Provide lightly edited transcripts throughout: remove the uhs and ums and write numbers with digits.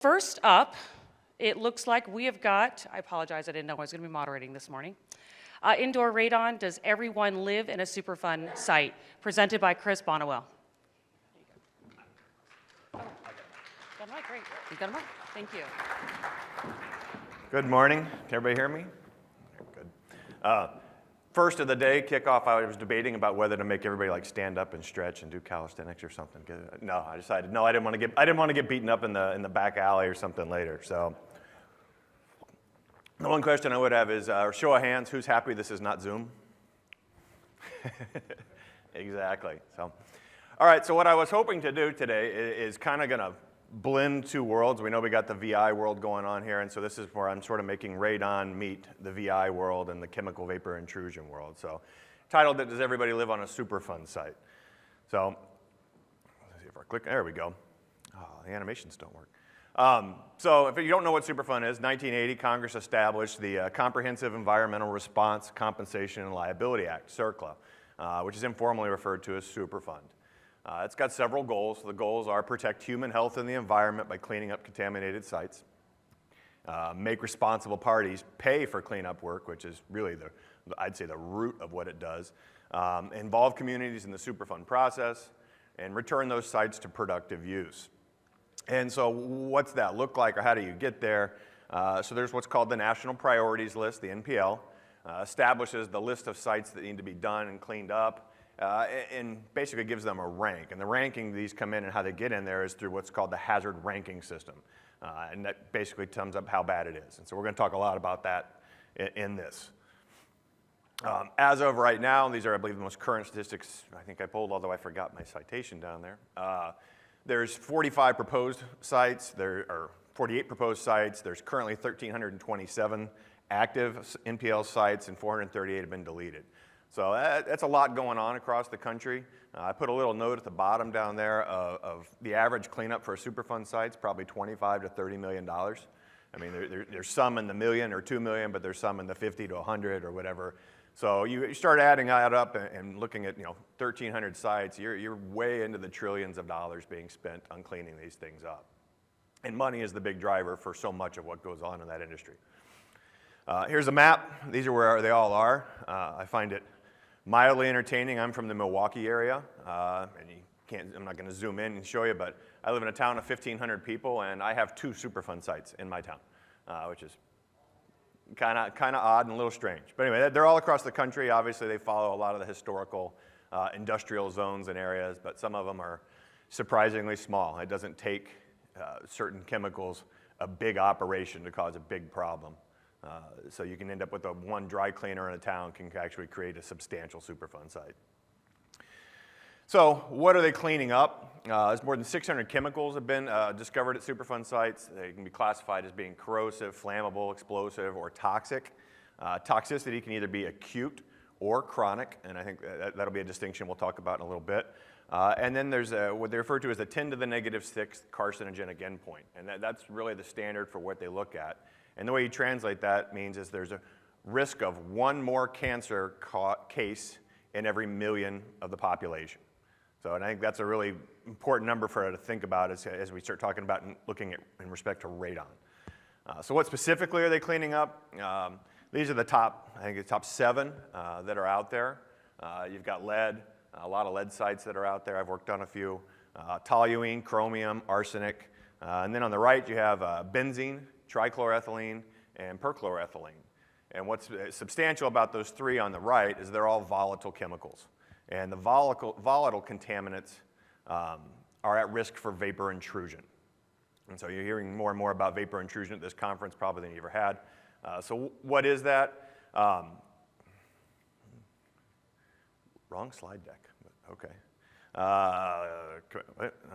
First up, it looks like we have got, I apologize, I didn't know I was going to be moderating this morning. Indoor radon, does everyone live in a Superfund site? Presented by Chris Bonniwell. Got a mic, great. You got a mic, thank you. Good morning, can everybody hear me? Good. First of the day, kickoff, I was debating about whether to make everybody like stand up and stretch and do calisthenics or something. No, I decided no, I didn't want to get beaten up in the back alley or something later. So the one question I would have is show of hands, who's happy this is not Zoom? Exactly. So, all right. So what I was hoping to do today is kind of going to blend two worlds. We know we got the VI world going on here, and so this is where I'm sort of making radon meet the VI world and the chemical vapor intrusion world. So titled it, Does Everybody Live on a Superfund Site? So let's see if I click, there we go. Oh, the animations don't work. So if you don't know what Superfund is, 1980, Congress established the Comprehensive Environmental Response, Compensation, and Liability Act, CERCLA, which is informally referred to as Superfund. It's got several goals. The goals are protect human health and the environment by cleaning up contaminated sites, make responsible parties pay for cleanup work, which is really I'd say the root of what it does, involve communities in the Superfund process, and return those sites to productive use. And so what's that look like, or how do you get there? So there's what's called the National Priorities List, the NPL, establishes the list of sites that need to be done and cleaned up, and basically gives them a rank. And the ranking these come in and how they get in there is through what's called the Hazard Ranking System. And that basically sums up how bad it is. And so we're going to talk a lot about that in this. As of right now, these are, I believe, the most current statistics I think I pulled, although I forgot my citation down there. There's 45 proposed sites. There are 48 proposed sites. There's currently 1,327 active NPL sites, and 438 have been deleted. So that's a lot going on across the country. I put a little note at the bottom down there of the average cleanup for a Superfund site is probably $25 to $30 million. I mean, there's some in the million or 2 million, but there's some in the 50 to 100 or whatever. So you start adding that up and looking at 1,300 sites, you're way into the trillions of dollars being spent on cleaning these things up. And money is the big driver for so much of what goes on in that industry. Here's a map. These are where they all are. I find it mildly entertaining. I'm from the Milwaukee area, and I'm not going to zoom in and show you, but I live in a town of 1,500 people, and I have 2 Superfund sites in my town, which is kind of odd and a little strange. But anyway, they're all across the country. Obviously, they follow a lot of the historical industrial zones and areas, but some of them are surprisingly small. It doesn't take certain chemicals a big operation to cause a big problem. So you can end up with one dry cleaner in a town can actually create a substantial Superfund site. So what are they cleaning up? There's more than 600 chemicals have been discovered at Superfund sites. They can be classified as being corrosive, flammable, explosive, or toxic. Toxicity can either be acute or chronic, and I think that'll be a distinction we'll talk about in a little bit. And then there's what they refer to as the 10 to the negative 6 carcinogenic endpoint, and that's really the standard for what they look at. And the way you translate that means is there's a risk of one more cancer case in every million of the population. So, and I think that's a really important number for us to think about as we start talking about and looking at in respect to radon. So what specifically are they cleaning up? These are the top, I think the top 7 that are out there. You've got lead, a lot of lead sites that are out there. I've worked on a few. Toluene, chromium, arsenic. And then on the right you have benzene, trichloroethylene, and perchloroethylene. And what's substantial about those 3 on the right is they're all volatile chemicals. And the volatile contaminants are at risk for vapor intrusion. And so you're hearing more and more about vapor intrusion at this conference probably than you ever had. So what is that? Wrong slide deck, okay. Now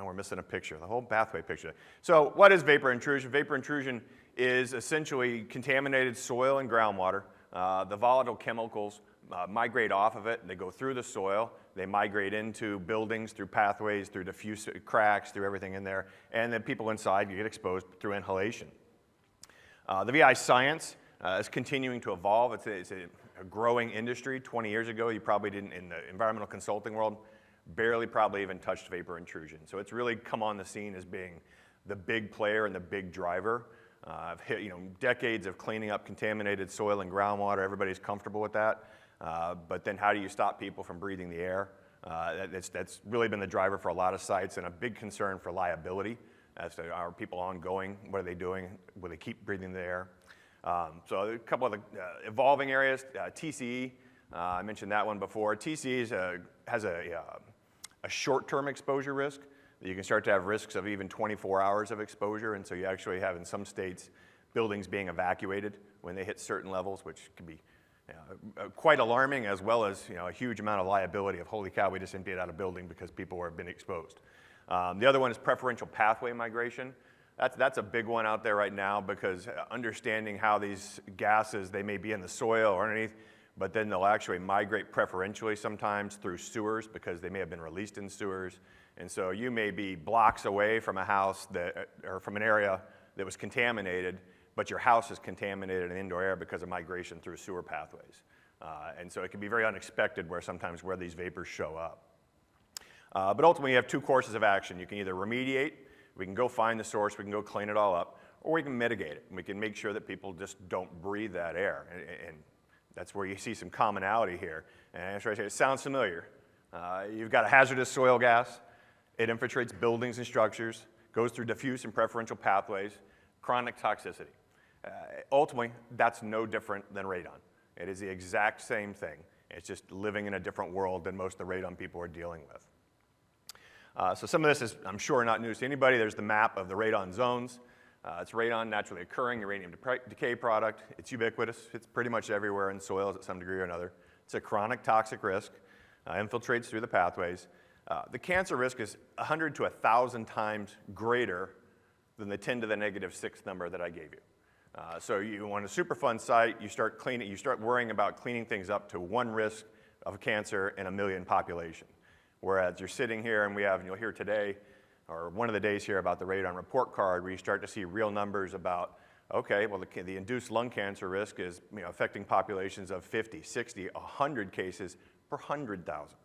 we're missing a picture, the whole pathway picture. So what is vapor intrusion? Vapor intrusion is essentially contaminated soil and groundwater. The volatile chemicals migrate off of it. They go through the soil. They migrate into buildings, through pathways, through diffuse cracks, through everything in there. And then people inside get exposed through inhalation. The VI science is continuing to evolve. It's a growing industry. 20 years ago, you probably didn't, in the environmental consulting world, barely probably even touched vapor intrusion. So it's really come on the scene as being the big player and the big driver. I've hit, decades of cleaning up contaminated soil and groundwater. Everybody's comfortable with that. But then how do you stop people from breathing the air? That's really been the driver for a lot of sites, and a big concern for liability as to, are people ongoing? What are they doing? Will they keep breathing the air? So a couple of the evolving areas, TCE, I mentioned that one before. TCE has a short-term exposure risk. You can start to have risks of even 24 hours of exposure, and so you actually have in some states buildings being evacuated when they hit certain levels, which can be quite alarming, as well as a huge amount of liability of, holy cow, we just emptied out a building because people have been exposed. The other one is preferential pathway migration. That's a big one out there right now, because understanding how these gases, they may be in the soil or underneath, but then they'll actually migrate preferentially sometimes through sewers because they may have been released in sewers. And so you may be blocks away from a house or from an area that was contaminated, but your house is contaminated in indoor air because of migration through sewer pathways. And so it can be very unexpected where these vapors show up. But ultimately, you have two courses of action. You can either remediate, we can go find the source, we can go clean it all up, or we can mitigate it. We can make sure that people just don't breathe that air. And that's where you see some commonality here. And it sounds familiar. You've got a hazardous soil gas. It infiltrates buildings and structures, goes through diffuse and preferential pathways, chronic toxicity. Ultimately, that's no different than radon. It is the exact same thing. It's just living in a different world than most of the radon people are dealing with. So some of this is, I'm sure, not news to anybody. There's the map of the radon zones. It's radon, naturally occurring uranium decay product. It's ubiquitous. It's pretty much everywhere in soils at some degree or another. It's a chronic toxic risk, infiltrates through the pathways. The cancer risk is 100 to 1,000 times greater than the 10 to the negative 6 number that I gave you. So you want a Superfund site, you start worrying about cleaning things up to 1 risk of cancer in 1 million population. Whereas you're sitting here, and you'll hear today, or one of the days here, about the radon report card, where you start to see real numbers about, okay, well, the induced lung cancer risk is affecting populations of 50, 60, 100 cases per 100,000.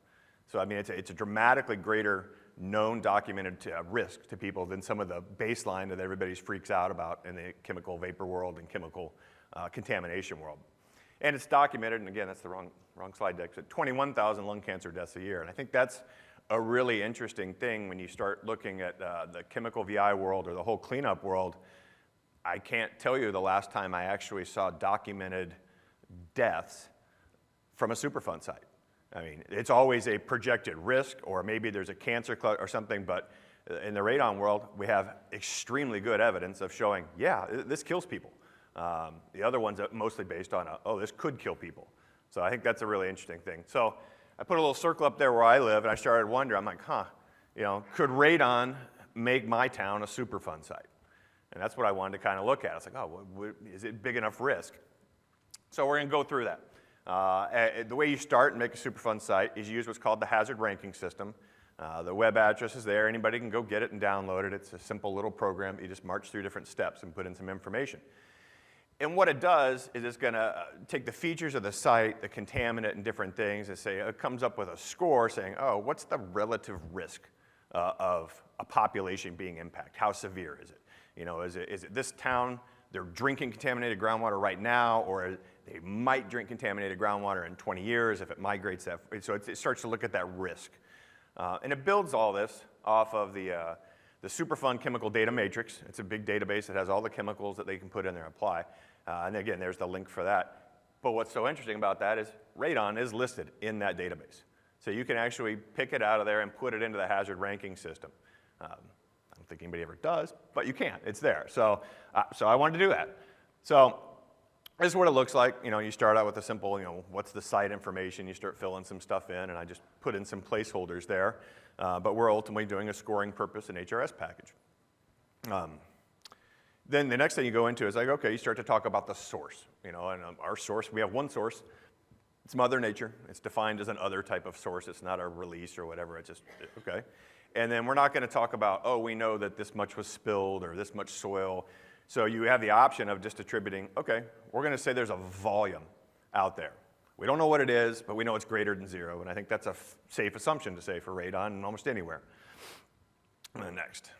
So I mean, it's a dramatically greater known documented risk to people than some of the baseline that everybody freaks out about in the chemical vapor world and chemical contamination world. And it's documented, and again, that's the wrong slide deck, so 21,000 lung cancer deaths a year. And I think that's a really interesting thing when you start looking at the chemical VI world or the whole cleanup world. I can't tell you the last time I actually saw documented deaths from a Superfund site. I mean, it's always a projected risk, or maybe there's a cancer or something, but in the radon world, we have extremely good evidence of showing, yeah, this kills people. The other ones are mostly based on, this could kill people. So I think that's a really interesting thing. So I put a little circle up there where I live, and I started wondering, I'm like, could radon make my town a Superfund site? And that's what I wanted to kind of look at. It's like, is it big enough risk? So we're going to go through that. The way you start and make a Superfund site is you use what's called the Hazard Ranking System. The web address is there. Anybody can go get it and download it. It's a simple little program. You just march through different steps and put in some information. And what it does is it's going to take the features of the site, the contaminant, and different things, and it comes up with a score saying, what's the relative risk of a population being impacted? How severe is it? Is it this town, they're drinking contaminated groundwater right now, or they might drink contaminated groundwater in 20 years if it migrates that. So it starts to look at that risk. And it builds all this off of the Superfund chemical data matrix. It's a big database that has all the chemicals that they can put in there and apply. And again, there's the link for that. But what's so interesting about that is radon is listed in that database. So you can actually pick it out of there and put it into the hazard ranking system. I don't think anybody ever does, but you can. It's there. So I wanted to do that. So this is what it looks like. You start out with a simple, what's the site information? You start filling some stuff in, and I just put in some placeholders there. But we're ultimately doing a scoring purpose and HRS package. Then the next thing you go into is like, okay, you start to talk about the source. And our source, we have one source. It's Mother Nature. It's defined as an other type of source. It's not a release or whatever. It's just, okay. And then we're not going to talk about, we know that this much was spilled or this much soil. So you have the option of just attributing, okay, we're going to say there's a volume out there. We don't know what it is, but we know it's greater than 0. And I think that's a safe assumption to say for radon and almost anywhere. And then next.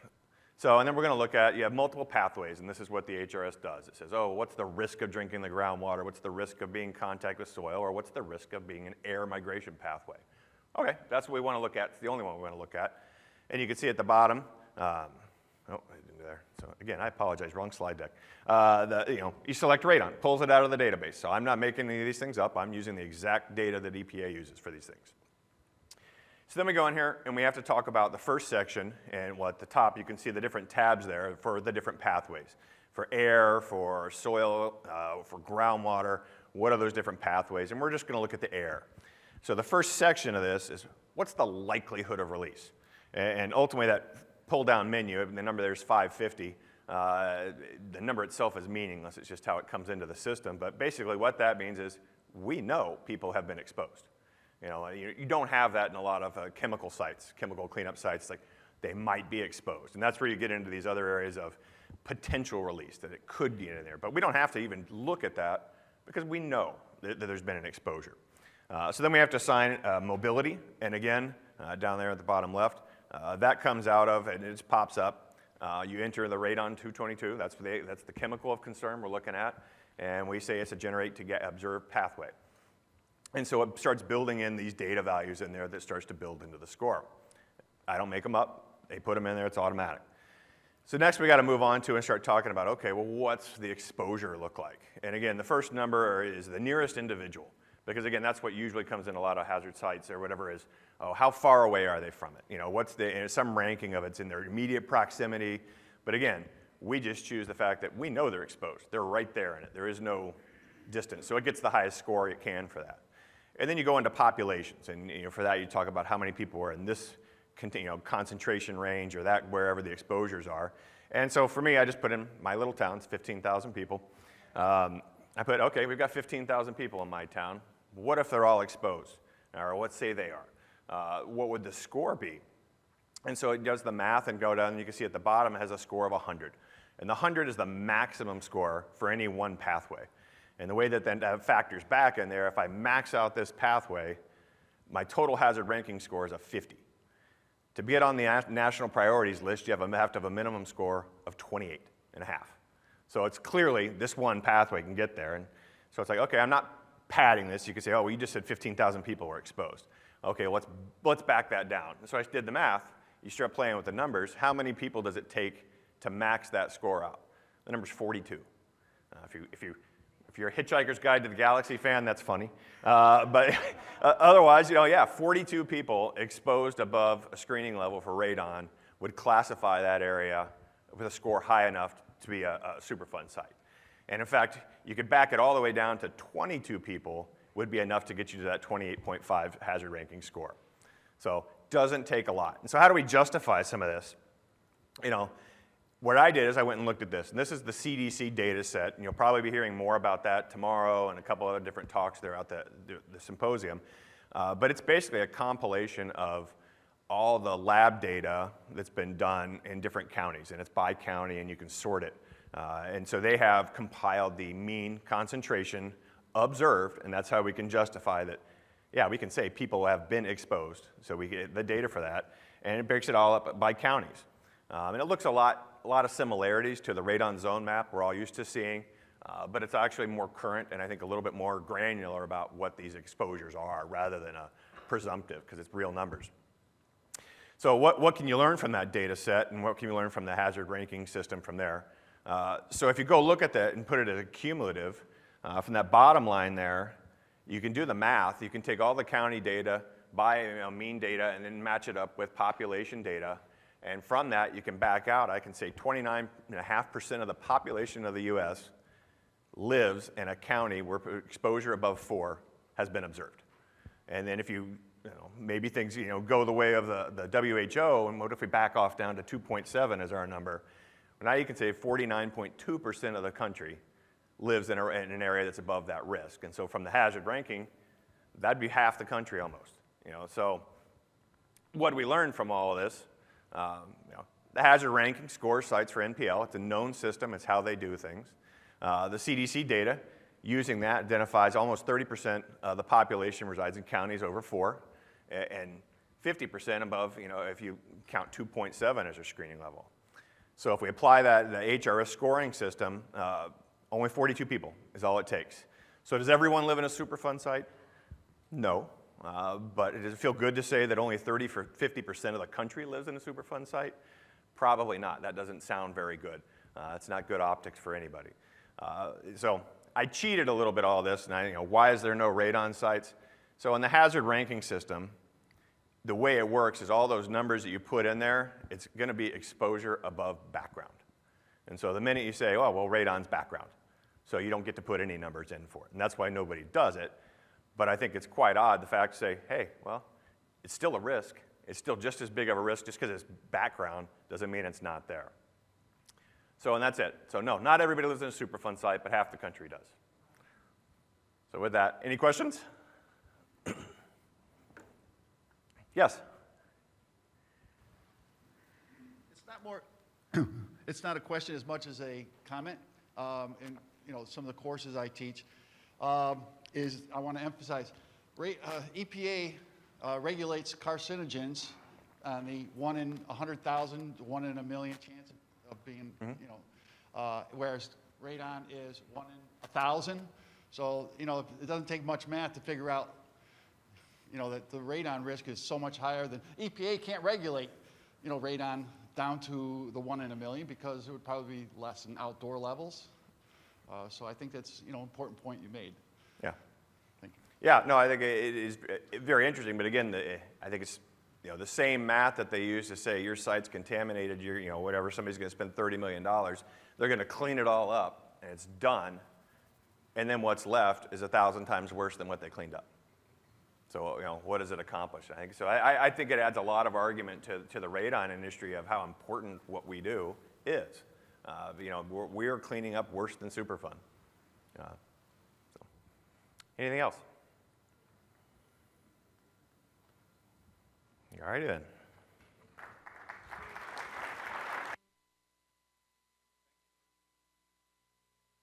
So, and then we're going to look at, you have multiple pathways, and this is what the HRS does. It says, oh, what's the risk of drinking the groundwater? What's the risk of being in contact with soil? Or what's the risk of being an air migration pathway? Okay, that's what we want to look at. It's the only one we want to look at. And you can see at the bottom, oh, I didn't do there. So again, I apologize, wrong slide deck. You select radon, pulls it out of the database. So I'm not making any of these things up. I'm using the exact data that EPA uses for these things. So then we go in here and we have to talk about the first section, and at the top you can see the different tabs there for the different pathways. For air, for soil, for groundwater, what are those different pathways? And we're just going to look at the air. So the first section of this is what's the likelihood of release? And ultimately that pull down menu, the number there is 550. The number itself is meaningless, it's just how it comes into the system. But basically what that means is we know people have been exposed. You don't have that in a lot of chemical sites, chemical cleanup sites, like they might be exposed. And that's where you get into these other areas of potential release, that it could be in there. But we don't have to even look at that because we know that there's been an exposure. So then we have to assign mobility. And again, down there at the bottom left, that comes out of, and it just pops up. You enter the radon 222, that's the chemical of concern we're looking at. And we say it's a generate to get observed pathway. And so it starts building in these data values in there that starts to build into the score. I don't make them up. They put them in there. It's automatic. So next we got to move on to and start talking about, okay, well, what's the exposure look like? And again, the first number is the nearest individual. Because again, that's what usually comes in a lot of hazard sites or whatever is, oh, how far away are they from it? What's some ranking of it's in their immediate proximity. But again, we just choose the fact that we know they're exposed. They're right there in it. There is no distance. So it gets the highest score it can for that. And then you go into populations, and for that you talk about how many people are in this concentration range or that wherever the exposures are. And so for me, I just put in my little town, it's 15,000 people. I put, okay, we've got 15,000 people in my town. What if they're all exposed? Or let's say they are. What would the score be? And so it does the math and go down, and you can see at the bottom it has a score of 100. And the 100 is the maximum score for any one pathway. And the way that then factors back in there, if I max out this pathway, my total hazard ranking score is a 50. To get on the national priorities list, you have to have a minimum score of 28 and a half. So it's clearly this one pathway can get there. And so it's like, okay, I'm not padding this. You could say, oh, well, you just said 15,000 people were exposed. Okay, let's back that down. And so I did the math. You start playing with the numbers. How many people does it take to max that score out? The number's 42. If you're a Hitchhiker's Guide to the Galaxy fan, that's funny. But otherwise, 42 people exposed above a screening level for radon would classify that area with a score high enough to be a Superfund site. And in fact, you could back it all the way down to 22 people would be enough to get you to that 28.5 hazard ranking score. So doesn't take a lot. And so how do we justify some of this? What I did is I went and looked at this, and this is the CDC data set, and you'll probably be hearing more about that tomorrow and a couple other different talks there at the symposium. But it's basically a compilation of all the lab data that's been done in different counties, and it's by county, and you can sort it. And so they have compiled the mean concentration observed, and that's how we can justify that, yeah, we can say people have been exposed, so we get the data for that, and it breaks it all up by counties. And it looks a lot of similarities to the radon zone map we're all used to seeing, but it's actually more current and I think a little bit more granular about what these exposures are rather than a presumptive, because it's real numbers. So what can you learn from that data set, and what can you learn from the hazard ranking system from there? So if you go look at that and put it as a cumulative, from that bottom line there, you can do the math. You can take all the county data by mean data and then match it up with population data. And from that, you can back out, I can say 29.5% of the population of the US lives in a county where exposure above 4 has been observed. And then if maybe things go the way of the WHO, and what if we back off down to 2.7 as our number? Well, now you can say 49.2% of the country lives in an area that's above that risk. And so from the hazard ranking, that'd be half the country almost. So what do we learn from all of this? The hazard ranking scores sites for NPL. It's a known system. It's how they do things. The CDC data, using that, identifies almost 30% of the population resides in counties over 4, and 50% above, if you count 2.7 as a screening level. So if we apply that, the HRS scoring system, only 42 people is all it takes. So does everyone live in a Superfund site? No. But does it feel good to say that only 50% of the country lives in a Superfund site? Probably not. That doesn't sound very good. It's not good optics for anybody. So I cheated a little bit all this, and why is there no radon sites? So in the hazard ranking system, the way it works is all those numbers that you put in there, it's going to be exposure above background. And so the minute you say, oh, well, radon's background, so you don't get to put any numbers in for it. And that's why nobody does it. But I think it's quite odd, the fact to say, hey, well, it's still a risk. It's still just as big of a risk. Just because it's background doesn't mean it's not there. So, and that's it. So no, not everybody lives in a Superfund site, but half the country does. So with that, any questions? Yes? It's not more, it's not a question as much as a comment. In some of the courses I teach, is I want to emphasize, EPA regulates carcinogens on the 1 in 100,000, 1 in a million chance of being, whereas radon is 1 in 1,000. So, it doesn't take much math to figure out, that the radon risk is so much higher than, EPA can't regulate, radon down to the 1 in a million because it would probably be less in outdoor levels. So I think that's, an important point you made. Yeah. Thank you. Yeah, no, I think it is very interesting, but again, I think it's the same math that they use to say your site's contaminated, whatever, somebody's going to spend $30 million. They're going to clean it all up, and it's done, and then what's left is 1,000 times worse than what they cleaned up. So, what does it accomplish? I think it adds a lot of argument to the radon industry of how important what we do is. We're cleaning up worse than Superfund. Anything else? All righty then.